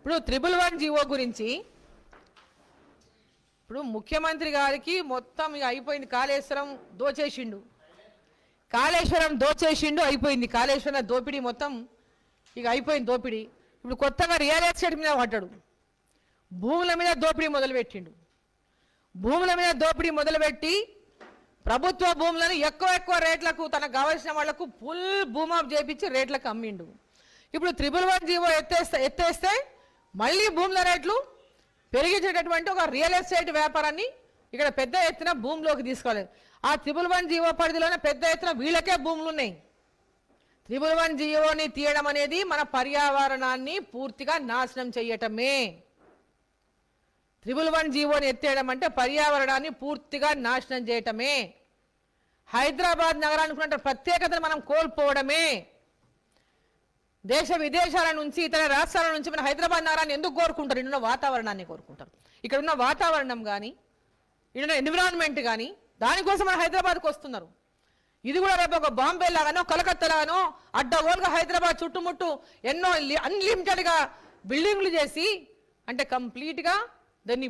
ఇప్పుడు 111 జీవో గురించి ఇప్పుడు ముఖ్యమంత్రి గారికి మొత్తం ఇక అయిపోయింది. కాళేశ్వరం దోచేసిండు అయిపోయింది. కాళేశ్వరం దోపిడీ మొత్తం ఇక అయిపోయింది దోపిడీ. ఇప్పుడు కొత్తగా రియల్ ఎస్టేట్ మీద పడ్డాడు. భూముల మీద దోపిడీ మొదలుపెట్టి ప్రభుత్వ భూములను ఎక్కువ రేట్లకు తనకు కావాల్సిన వాళ్లకు ఫుల్ భూమాఫ్ చేపించి రేట్లకు అమ్మిండు. ఇప్పుడు 111 జీవో ఎత్తేస్తే మళ్ళీ భూముల రేట్లు పెరిగించేటటువంటి ఒక రియల్ ఎస్టేట్ వ్యాపారాన్ని ఇక్కడ పెద్ద ఎత్తున భూమిలోకి తీసుకోవాలి. ఆ 111 జీవో పరిధిలోనే పెద్ద ఎత్తున వీళ్ళకే భూములు ఉన్నాయి. 111 జీవోని తీయడం అనేది మన పర్యావరణాన్ని పూర్తిగా నాశనం చేయటమే. 111 జీవోని ఎత్తేయడం అంటే పర్యావరణాన్ని పూర్తిగా నాశనం చేయటమే. హైదరాబాద్ నగరానికి ప్రత్యేకతను మనం కోల్పోవడమే. దేశ విదేశాల నుంచి ఇతర రాష్ట్రాల నుంచి మన హైదరాబాద్ నగరాన్ని ఎందుకు కోరుకుంటారు? ఇన్నున్న వాతావరణాన్ని కోరుకుంటారు. ఇక్కడ ఉన్న వాతావరణం కానీ ఇన్నున్న ఎన్విరాన్మెంట్ కానీ దానికోసం మన హైదరాబాద్కి వస్తున్నారు. ఇది కూడా రేపు ఒక బాంబే లాగానో కలకత్తా లాగానో అడ్డగోలుగా హైదరాబాద్ చుట్టుముట్టు ఎన్నో అన్లిమిటెడ్గా బిల్డింగ్లు చేసి అంటే కంప్లీట్గా దాన్ని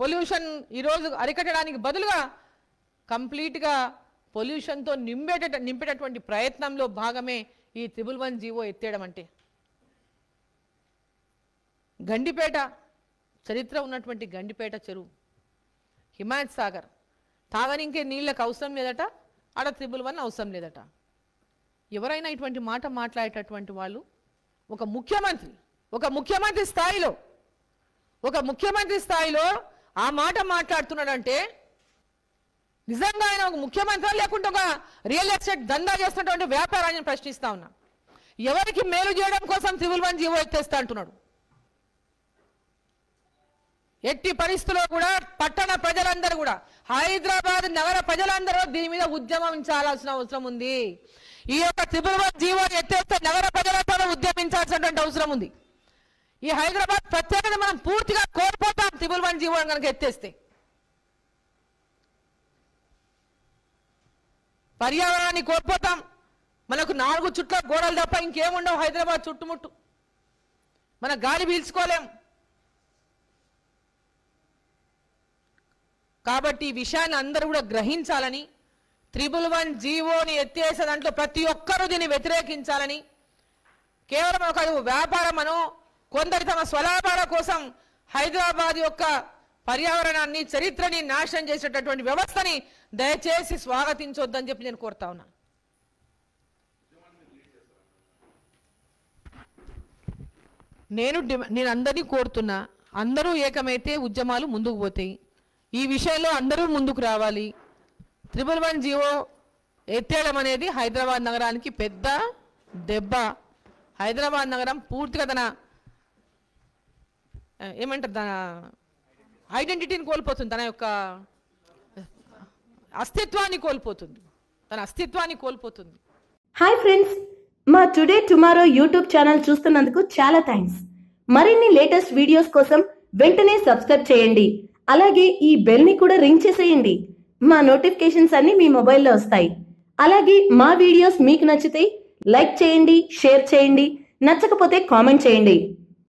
పొల్యూషన్ ఈరోజు అరికట్టడానికి బదులుగా కంప్లీట్గా పొల్యూషన్తో నింపేటటువంటి ప్రయత్నంలో భాగమే ఈ 111 జీవో ఎత్తేయడం. అంటే గండిపేట చరిత్ర ఉన్నటువంటి గండిపేట చెరువు, హిమాయత్ సాగర్ తాగనింకే నీళ్ళకు అవసరం లేదట, ఆడ 111 అవసరం లేదట. ఎవరైనా ఇటువంటి మాట మాట్లాడేటటువంటి వాళ్ళు ఒక ముఖ్యమంత్రి స్థాయిలో ఆ మాట మాట్లాడుతున్నాడంటే నిజంగా ఆయన ఒక ముఖ్యమంత్రి లేకుంటే ఒక రియల్ ఎస్టేట్ దందా చేస్తున్నటువంటి వ్యాపారాన్ని ప్రశ్నిస్తా ఉన్నా. ఎవరికి మేలు చేయడం కోసం 111 జీవో ఎత్తేస్తా అంటున్నాడు. ఎట్టి పరిస్థితుల్లో కూడా పట్టణ ప్రజలందరూ కూడా హైదరాబాద్ నగర ప్రజలందరూ దీని మీద ఉద్యమించాల్సిన అవసరం ఉంది. ఈ యొక్క 111 జీవోని ఎత్తేస్తే నగర ప్రజలందరూ ఉద్యమించాల్సినటువంటి అవసరం ఉంది. ఈ హైదరాబాద్ ప్రత్యేకత మనం పూర్తిగా కోల్పోతాం 111 జీవోని కనుక ఎత్తేస్తే. పర్యావరణాన్ని కోల్పోతాం. మనకు 4 చుట్ల గోడలు తప్ప ఇంకేముండవు హైదరాబాద్ చుట్టుముట్టు. మన గాలి పీల్చుకోలేం. కాబట్టి ఈ విషయాన్ని అందరూ కూడా గ్రహించాలని, 111 జీవోని ఎత్తేసే దాంట్లో ప్రతి ఒక్కరూ దీన్ని వ్యతిరేకించాలని, కేవలం ఒక వ్యాపారమనో కొందరు తమ స్వలాభాల కోసం హైదరాబాద్ యొక్క పర్యావరణాన్ని చరిత్రని నాశనం చేసేటటువంటి వ్యవస్థని దయచేసి స్వాగతించొద్దని చెప్పి నేను కోరుతా ఉన్నా. నేను అందరినీ కోరుతున్నా, అందరూ ఏకమైతే ఉద్యమాలు ముందుకు పోతాయి. ఈ విషయంలో అందరూ ముందుకు రావాలి. 111 జీవో ఎత్తేయడం అనేది హైదరాబాద్ నగరానికి పెద్ద దెబ్బ. హైదరాబాద్ నగరం పూర్తిగా తన ఐడెంటిటీని కోల్పోతుంది, తన యొక్క అస్తిత్వాన్ని కోల్పోతుంది. హాయ్ ఫ్రెండ్స్, మా టుడే టుమారో యూట్యూబ్ ఛానల్ చూస్తున్నందుకు చాలా థ్యాంక్స్. మరిన్ని లేటెస్ట్ వీడియోస్ కోసం వెంటనే సబ్స్క్రైబ్ చేయండి. అలాగే ఈ బెల్ ని కూడా రింగ్ చేసేయండి. మా నోటిఫికేషన్స్ అన్ని మీ మొబైల్లో వస్తాయి. అలాగే మా వీడియోస్ మీకు నచ్చితే లైక్ చేయండి, షేర్ చేయండి, నచ్చకపోతే కామెంట్ చేయండి.